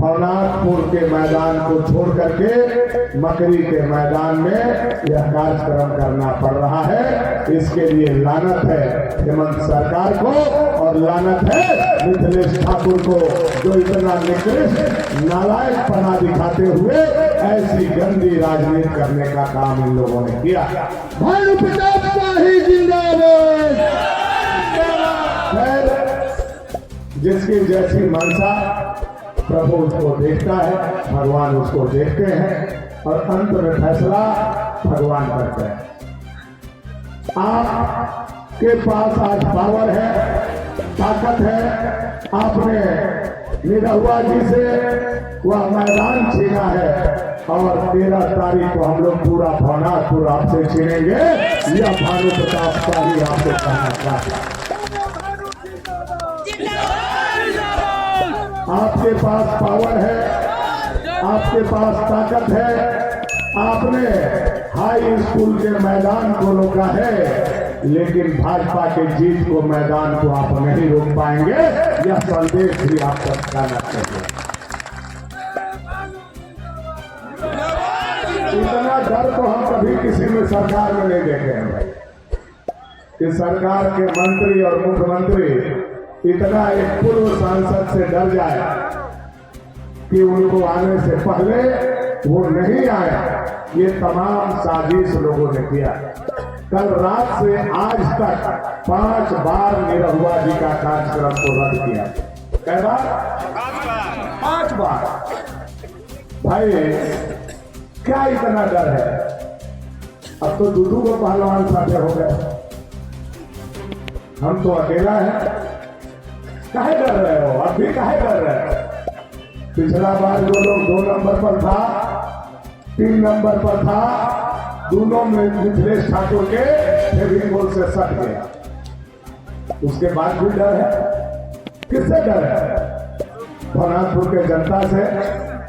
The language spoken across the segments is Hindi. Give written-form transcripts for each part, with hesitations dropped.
भवनाथपुर के मैदान को छोड़ करके मकरी के मैदान में यह कार्यक्रम करना पड़ रहा है। इसके लिए लानत है हेमंत सरकार को और लानत है मिथिलेश ठाकुर को, जो इतना निकृष्ट नालायकपना दिखाते हुए ऐसी गंदी राजनीति करने का काम इन लोगों ने किया। भानु प्रताप शाही जिंदाबाद। जिसकी जैसी मनसा प्रभु उसको देखता है, भगवान उसको देखते हैं और अंत में फैसला भगवान करते हैं। आपके पास आज पावर है, ताकत है, आपने निरहुआ जी से वह मैदान छीना है और 13 तारीख को हम लोग पूरा भवनाथपुर आपसे छीनेंगे। यह भानु प्रताप शाही आपको कहना चाहता है। आपके पास पावर है, आपके पास ताकत है, आपने हाई स्कूल के मैदान को रोका है, लेकिन भाजपा के जीत को मैदान को आप नहीं रोक पाएंगे। यह संदेश भी आप तक जाना चाहिए। इतना डर तो हम कभी किसी में सरकार में नहीं देखे हैं भाई, कि सरकार के मंत्री और मुख्यमंत्री इतना एक पूर्व सांसद से डर जाए कि उनको आने से पहले वो नहीं आया। ये तमाम साजिश लोगों ने किया। कल रात से आज तक 5 बार निरहुआ जी का कार्यक्रम को रद्द किया। कै बार? 5 बार। भाई क्या इतना डर है? अब तो दूधू को पहलवान साथे हो गए, हम तो अकेला है। काहे डर रहे हो? अब भी काहे डर रहे हो? पिछला बार जो लोग 2 नंबर पर था, 3 नंबर पर था, दोनों में मिथिलेश ठाकुर के फेविकोल से सट गया। उसके बाद भी डर है। किससे डर है? भवनाथपुर के जनता से,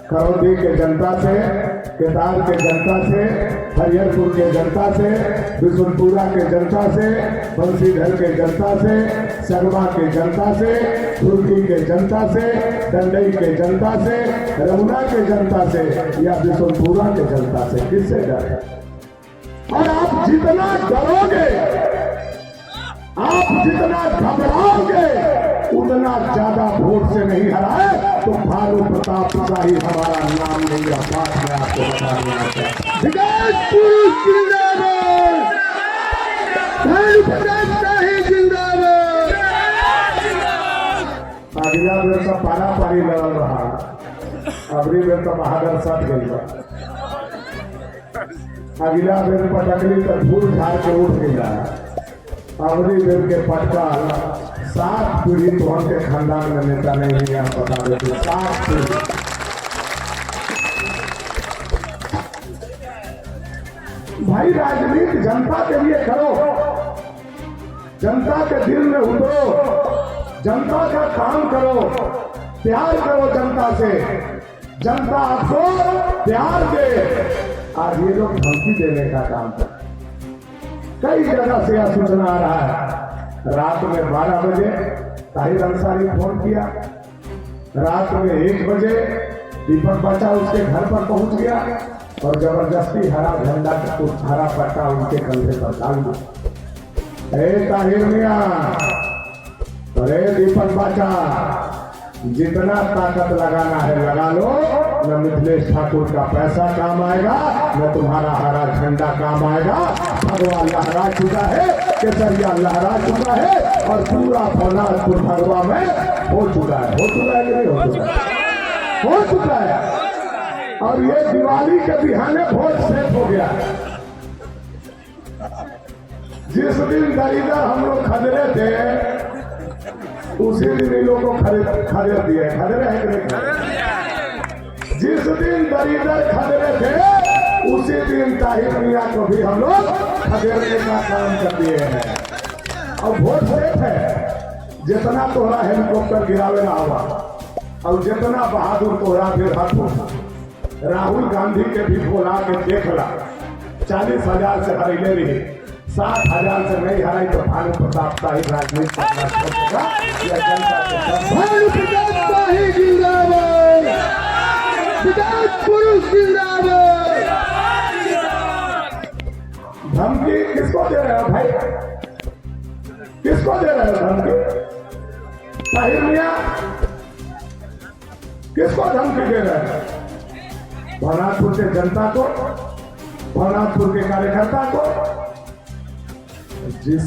करौदी के जनता से, केदार के जनता से, हरिहरपुर के जनता से, बिशुनपुरा के जनता से, बंसीधर के जनता से, सरवा के जनता से, तुर्की के जनता से, डंडई के जनता से, रमुना के जनता से या बिशुनपुरा के जनता से। किससे डर है? और आप जितना डरोगे, आप जितना घबराओगे, उतना ज्यादा वोट से नहीं हराए तो भानु प्रताप शाही हमारा नाम नहीं है। बात मैं आपको बता देना चाहता हूं। भानु प्रताप शाही जिंदाबाद। अगला बेर तो पारा पारी लड़ल रहा, अगली बेर तो बहादुर सट गई। अगला बेर पटकली तो फूल झाड़ के उठ गया। अगली बेर के पटका 7 पीढ़ी तो हमके खानदान में नेता नहीं है, हम बता देते। 7 पीढ़ी। भाई राजनीति जनता के लिए करो, जनता के दिल में उतरो, जनता का काम करो, प्यार करो जनता से, जनता आपको प्यार दे। आज ये लोग धमकी देने का काम कर, कई जगह से यह सूचना आ रहा है। रात में 12 बजे ताहिर अंसारी फोन किया, रात में 1 बजे दीपक बच्चा उसके घर पर पहुंच गया और जबरदस्ती हरा झंडा हरा पट्टा उनके कंधे पर डाल दिया। ताहिर मियां, अरे दीपक बच्चा, जितना ताकत लगाना है लगा लो, न मिथिलेश ठाकुर का पैसा काम आएगा, न तुम्हारा हरा झंडा काम आएगा। भगवा लहरा चुका है, केसरिया लहरा चुका है और पूरा भवनाथपुर भगवा में हो चुका है। हो चुका है कि नहीं हो चुका है? हो चुका है। और ये दिवाली के बिहाने वोट सेट हो गया। जिस दिन दरिद्र हम लोग खदरे थे, उसी दिन इन लोगों को खदेड़ दिए। खदेड़े हैं कि नहीं? जिस दिन दरिद्र खदेड़े थे, उसी दिन ताहिर मियां को भी हम लोग खदेड़ने का काम कर दिए हैं। और वोट सेट है। जितना तोहरा हेलीकॉप्टर गिरावे ना हुआ और जितना बहादुर तोहरा फिर हाथ, राहुल गांधी के भी बोला के देख ला, 40,000 से हरेले रही, 60,000 से नहीं हराई तो भानु प्रताप शाही राजनीति करना छोड़ेगा। भानु प्रताप शाही जिंदाबाद। विकास पुरुष जिंदाबाद। धमकी किसको दे रहे हो भाई? किसको दे रहे हो धमकी? ताहिर मियां किसको धमकी दे रहे हैं? भवनाथपुर के जनता को, भवनाथपुर के कार्यकर्ता को। जिस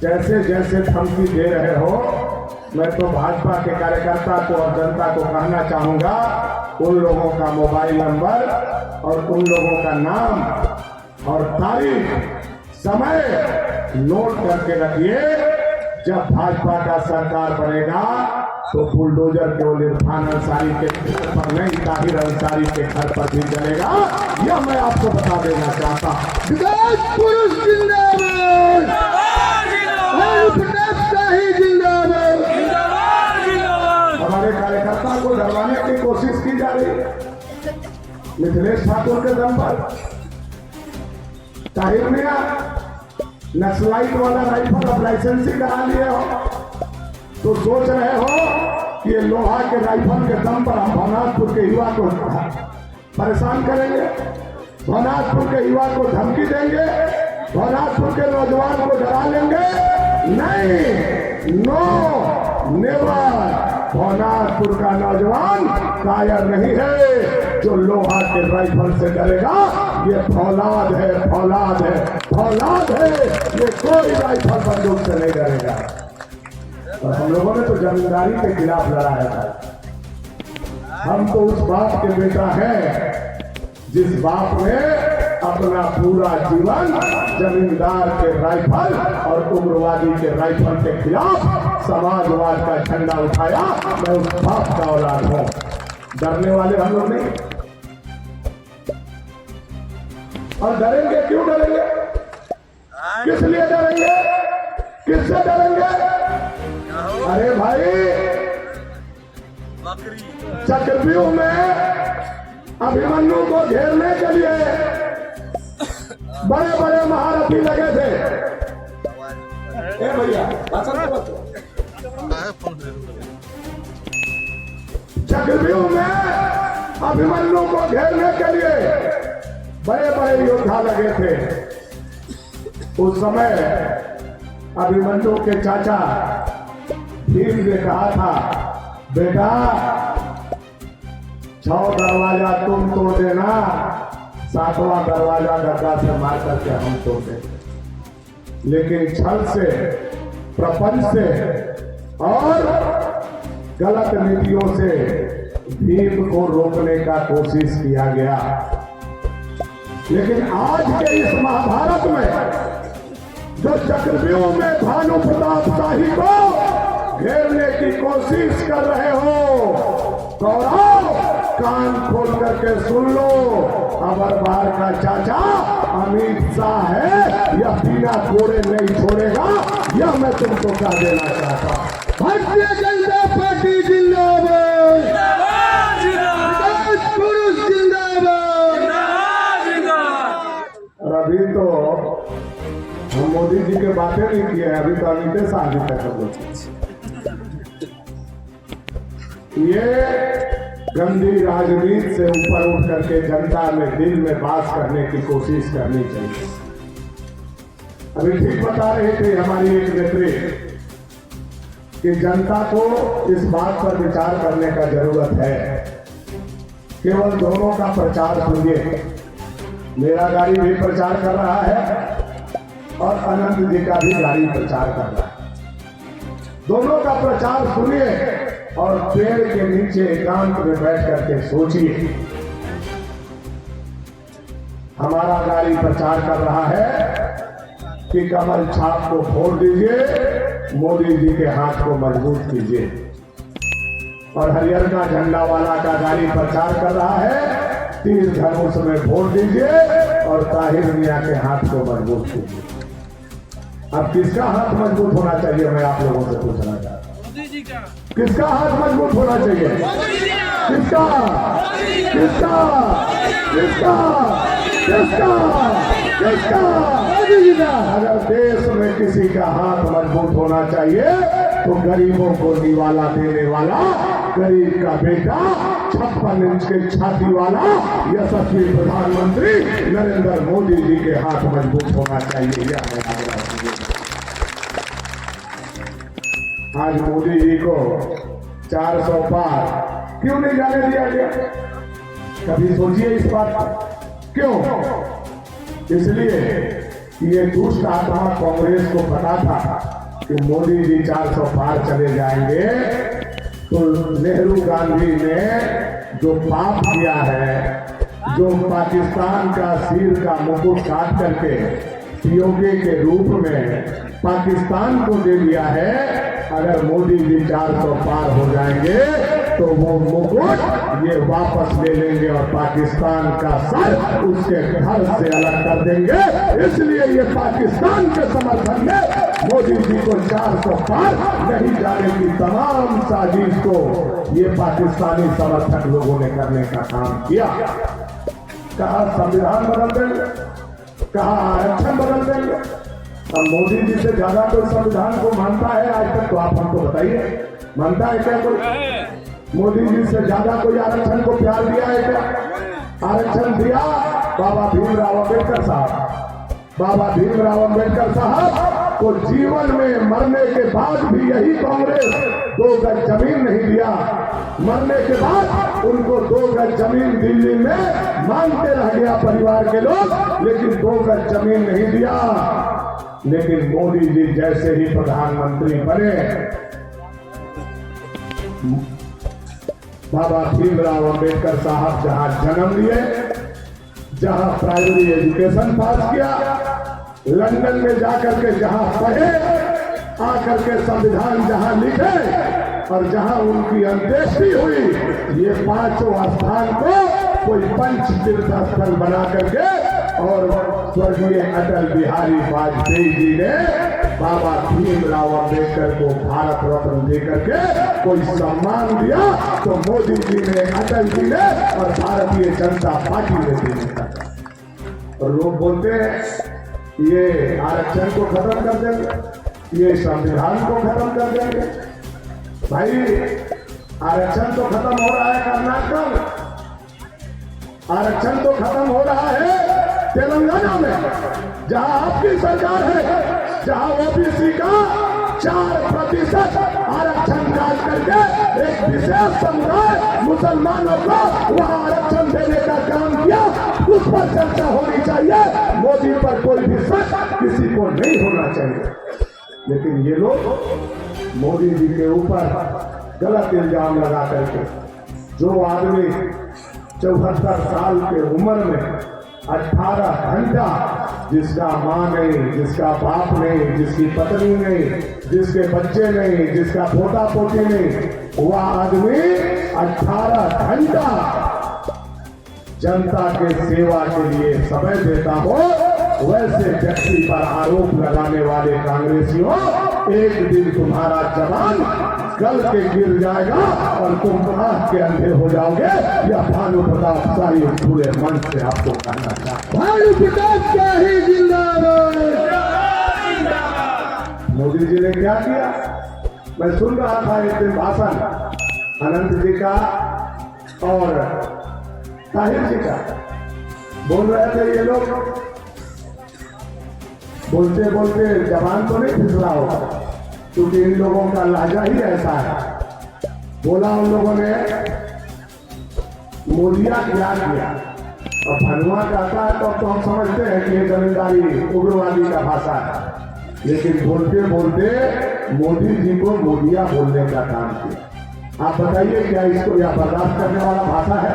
जैसे जैसे धमकी दे रहे हो, मैं तो भाजपा के कार्यकर्ता को और जनता को कहना चाहूंगा, उन लोगों का मोबाइल नंबर और उन लोगों का नाम और तारीख, समय नोट करके रखिए। जब भाजपा का सरकार बनेगा तो बुलडोजर केवल इरफान अंसारी के घर पर नहीं, ताहिर अंसारी के घर पर भी चलेगा। यह मैं आपको बता देना चाहता हूं। विकास पुरुष जिंदाबाद। भानु प्रताप शाही जिंदाबाद। हमारे कार्यकर्ता को डरवाने की कोशिश की जा रही है मिथिलेश ठाकुर के दम पर। ताहिर मियां नक्सलाइट वाला राइफल अब लाइसेंसिंग करा लिए हो तो सोच रहे हो कि ये लोहा के राइफल के दम पर हम भवनाथपुर के युवा को परेशान करेंगे, भवनाथपुर के युवा को धमकी देंगे, भवनाथपुर के नौजवान को डरा लेंगे? नहीं, नो नेवर। भवनाथपुर का नौजवान कायर नहीं है जो लोहा के राइफल से डरेगा। ये फौलाद है, फौलाद है, फौलाद है। ये कोई राइफल बंदूक से नहीं डरेगा। और हम लोगों ने तो जमींदारी के खिलाफ लड़ाया था। हम तो उस बाप के बेटा हैं जिस बाप ने अपना पूरा जीवन जमींदार के राइफल और उग्रवादी के राइफल के खिलाफ समाजवाद का झंडा उठाया। मैं उस बाप का औलाद हूं। डरने वाले हम लोग नहीं। और डरेंगे क्यों? डरेंगे किस लिए? डरेंगे किससे? डरेंगे? अरे भाई, चक्रव्यूह में अभिमन्यु को घेरने के लिए बड़े बड़े महारथी लगे थे। ए भैया, चक्रव्यूह में अभिमन्यु को घेरने के लिए बड़े बड़े योद्धा लगे थे। उस समय अभिमन्यु के चाचा भीम ने कहा था, बेटा 6 दरवाजा तुम तोड़ देना, 7वां दरवाजा गद्दा से मार करके हम तोड़ देंगे। लेकिन छल से, प्रपंच से और गलत नीतियों से भीम को रोकने का कोशिश किया गया। लेकिन आज के इस महाभारत में जो चक्रव्यूह में भानु प्रताप शाही को घेरने की कोशिश कर रहे हो, गौरव कान खोल करके सुन लो। अमरबार का चाचा अमित शाह है, यह बिना कोड़े नहीं छोड़ेगा। यह मैं तुमको कह देना चाहता हूं। भारतीय जनता पार्टी जिंदाबाद। विकास पुरुष जिंदाबाद। और अभी तो हम मोदी जी के बातें नहीं किए हैं, अभी तो अमित शाह जी तक हम लोग। ये गंदी राजनीति से ऊपर उठ करके जनता में दिल में बास करने की कोशिश करनी चाहिए। अभी ठीक बता रहे थे हमारी एक नेत्री कि जनता को इस बात पर विचार करने का जरूरत है। केवल दोनों का प्रचार सुनिए। मेरा गाड़ी भी प्रचार कर रहा है और अनंत जी का भी गाड़ी प्रचार कर रहा है। दोनों का प्रचार सुनिए और पेड़ के नीचे एकांत में बैठ करके सोचिए। हमारा गाड़ी प्रचार कर रहा है कि कमल छाप को फोड़ दीजिए, मोदी जी के हाथ को मजबूत कीजिए। और हरियर का झंडा वाला का गाड़ी प्रचार कर रहा है, तीर धनुष में फोड़ दीजिए और ताहिर मियां के हाथ को मजबूत कीजिए। अब किसका हाथ मजबूत होना चाहिए, मैं आप लोगों से पूछना चाहता हूं। किसका हाथ मजबूत होना चाहिए? किसका? किसका? किसका? किसका? किसका? अगर देश में किसी का हाथ मजबूत होना चाहिए तो गरीबों को निवाला देने वाला गरीब का बेटा 56 इंच के छाती वाला यशस्वी प्रधानमंत्री नरेंद्र मोदी जी के हाथ मजबूत होना चाहिए। यह है आग्रह। आज मोदी जी को 400 पार क्यों नहीं जाने दिया गया? कभी सोचिए इस बात पर। क्यों? इसलिए ये दुष्ट आत्मा कांग्रेस को पता था कि मोदी जी 400 पार चले जाएंगे तो नेहरू गांधी ने जो पाप किया है, जो पाकिस्तान का सिर का मुकुट काट करके पीओके के रूप में पाकिस्तान को दे दिया है, अगर मोदी जी 400 पार हो जाएंगे तो वो मुकुट ये वापस ले लेंगे और पाकिस्तान का सर उसके घर से अलग कर देंगे। इसलिए ये पाकिस्तान के समर्थन में मोदी जी को 400 पार नहीं जाने की तमाम साजिश को ये पाकिस्तानी समर्थक लोगों ने करने का काम किया। कहा संविधान बदल देंगे, कहा आरक्षण बदल देंगे। अब मोदी जी से ज्यादा कोई संविधान को मानता है आज तक? तो आप हमको बताइए, मानता है क्या कोई? मोदी जी से ज्यादा कोई आरक्षण को प्यार दिया है क्या? आरक्षण दिया बाबा भीमराव अम्बेडकर साहब। बाबा भीमराव अम्बेडकर साहब को जीवन में मरने के बाद भी यही कांग्रेस 2 गज जमीन नहीं दिया। मरने के बाद उनको 2 गज जमीन दिल्ली में मांगते रह गया परिवार के लोग, लेकिन 2 गज जमीन नहीं दिया। लेकिन मोदी जी जैसे ही प्रधानमंत्री बने, बाबा भीमराव अम्बेडकर साहब जहां जन्म लिए, जहां प्राइमरी एजुकेशन पास किया, लंदन में जाकर के जहां पढ़े, आकर के संविधान जहां लिखे और जहां उनकी अंत्येष्टि हुई, ये 5 स्थान को कोई पंच तीर्थ स्थल बना करके और स्वर्गीय अटल बिहारी वाजपेयी जी ने बाबा भीमराव अम्बेडकर को भारत रत्न देकर के कोई सम्मान दिया, तो मोदी जी ने, अटल जी ने और भारतीय जनता पार्टी ने दिया। और लोग बोलते हैं ये आरक्षण को खत्म कर देंगे, ये संविधान को खत्म कर देंगे। भाई आरक्षण तो खत्म हो रहा है कर्नाटक में, आरक्षण तो खत्म हो रहा है तेलंगाना में, जहां आपकी सरकार है, जहां ओबीसी का 4% आरक्षण काट करके एक विशेष समुदाय मुसलमानों को वहां आरक्षण देने का काम किया। उस पर चर्चा होनी चाहिए। मोदी पर कोई भी शक किसी को नहीं होना चाहिए। लेकिन ये लोग मोदी जी के ऊपर गलत इल्जाम लगा करके, जो आदमी 74 साल के उम्र में 18 घंटा, जिसका माँ नहीं, जिसका बाप नहीं, जिसकी पत्नी नहीं, जिसके बच्चे नहीं, जिसका पोता पोती नहीं, वह आदमी 18 घंटा जनता के सेवा के लिए समय देता हो, वैसे व्यक्ति पर आरोप लगाने वाले कांग्रेसियों, एक दिन तुम्हारा जवान गल के गिर जाएगा और तुम आंख के अंधे हो जाओगे। या भानु प्रताप शाही पूरे मन से आपको कहना चाहता हूं, भानु प्रताप शाही जिंदाबाद। मोदी जी ने क्या किया? मैं सुन रहा था एक दिन भाषण अनंत जी का और ताहिर जी का, बोल रहे थे ये लोग, बोलते बोलते जबान तो नहीं फिसला होगा, क्योंकि इन लोगों का लहजा ही ऐसा है। बोला उन लोगों ने मोदिया क्या किया, और भनुआ कहता है तो हम समझते हैं कि ये जमींदारी उग्रवादी का भाषा है, लेकिन बोलते बोलते मोदी जी को मोदिया बोलने का काम किया। आप बताइए क्या इसको यह बर्दाश्त करने वाला भाषा है?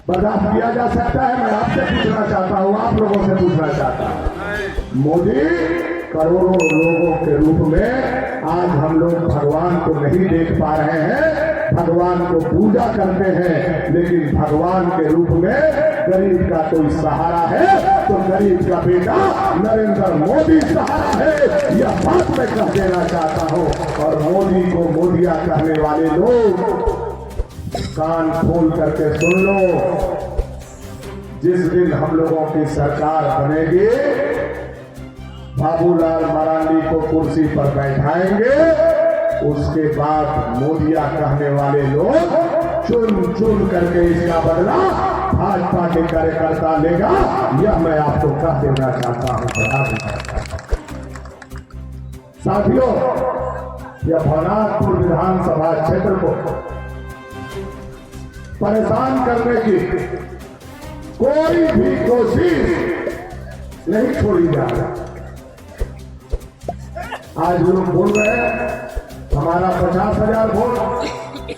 बर्दाश्त किया जा सकता है? मैं आपसे पूछना चाहता हूँ, आप लोगों से पूछना चाहता हूँ। मोदी करोड़ों लोगों के रूप में आज हम लोग भगवान को नहीं देख पा रहे हैं, भगवान को पूजा करते हैं, लेकिन भगवान के रूप में गरीब का कोई सहारा है तो गरीब का बेटा नरेंद्र मोदी सहारा है। यह बात मैं कह देना चाहता हूँ। और मोदी को मोदिया कहने वाले लोग कान खोल करके सुन लो, जिस दिन हम लोगों की सरकार बनेगी, बाबूलाल मरांडी को कुर्सी पर बैठाएंगे, उसके बाद मोदिया कहने वाले लोग चुन चुन करके इसका बदला भाजपा के कार्यकर्ता लेगा। यह मैं आपको कह देना चाहता हूं, बता देना चाहता हूं। साथियों, यह भवनाथपुर विधानसभा क्षेत्र को परेशान करने की कोई भी कोशिश नहीं छोड़ी जा रही। आज लोग बोल रहे हैं हमारा 50,000 वोट,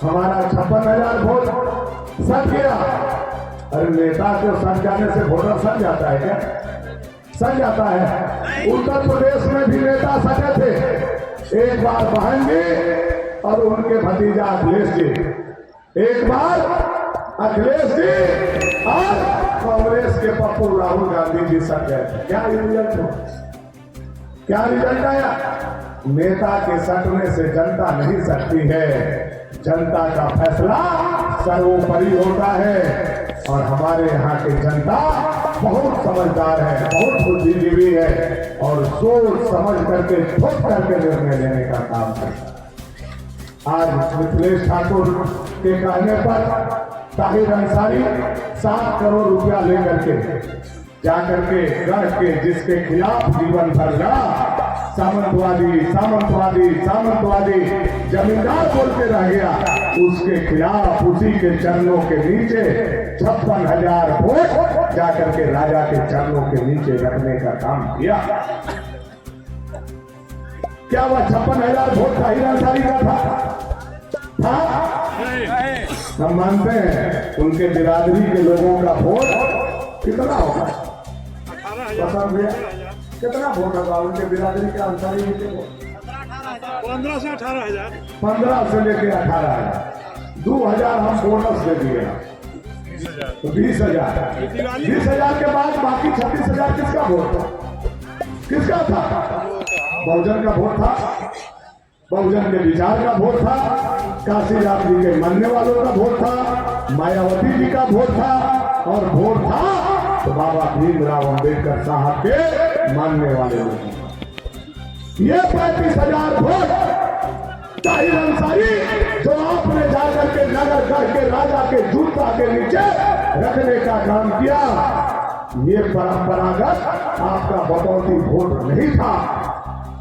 हमारा 56,000 वोट सट गया। अरे नेता को सट जाने से वोटर सट जाता है क्या? सट जाता है। उत्तर प्रदेश में भी नेता सटे थे, एक बार बहन जी और उनके भतीजा अखिलेश जी, एक बार अखिलेश जी और कांग्रेस के पप्पू राहुल गांधी जी सट गए थे। क्या रिजल्ट हो? क्या रिजल्ट आया? नेता के सटने से जनता नहीं सकती है, जनता का फैसला सर्वोपरि होता है। और हमारे यहाँ की जनता बहुत समझदार है, बहुत बुद्धिजीवी है और सोच समझ करके ठोक करके निर्णय लेने का काम करता है। आज मिथिलेश ठाकुर के कहने पर ताहिर अंसारी 7 करोड़ रुपया लेकर के जाकर के गढ़ के जिसके खिलाफ जीवन भर लड़ा, सामंतवादी सामंतवादी सामंतवादी जमींदार बोल के रह गया, उसके खिलाफ उसी के चरणों के नीचे 56,000 वोट जाकर के राजा के चरणों के नीचे रखने का काम किया। क्या वह 56,000 वोट ताहिर अंसारी का था? हम मानते हैं उनके बिरादरी के लोगों का वोट कितना होगा? कितना वोट होगा उनके बिरादरी के अंसारी के वोट? 15 से 18,000। 15 से लेके 18,000। 2,000 हम बोनस दे दिए, तो 20,000। 20,000 के बाद बाकी 36,000 किसका वोट था? किसका था? बहुजन का वोट था, बहुजन के विचार का वोट था, काशीराम जी के मानने वालों का वोट था, मायावती जी का वोट था, और वोट था तो बाबा भीमराव अम्बेडकर साहब के मानने वाले लोगों का। ये 35,000 वोट ताहिर अंसारी जो आपने जाकर के नगर गढ़ के राजा के जूता के नीचे रखने का काम किया, ये परंपरागत आपका बटौती वोट नहीं था।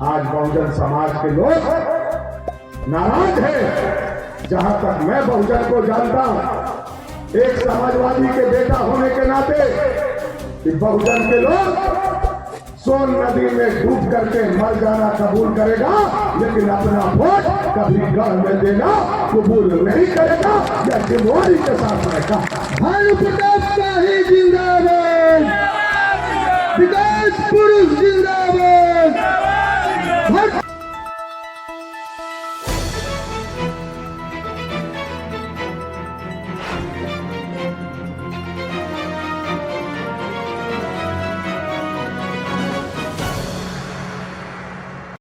आज बहुजन समाज के लोग नाराज है। जहां तक मैं बहुजन को जानता हूं, एक समाजवादी के बेटा होने के नाते कि बहुजन के लोग सोन नदी में डूब करके मर जाना कबूल करेगा, लेकिन अपना वोट कभी गढ़ में देना कबूल नहीं करेगा। यह जिम्मेवारी के साथ रहेगा। भानु प्रताप शाही जिंदाबाद।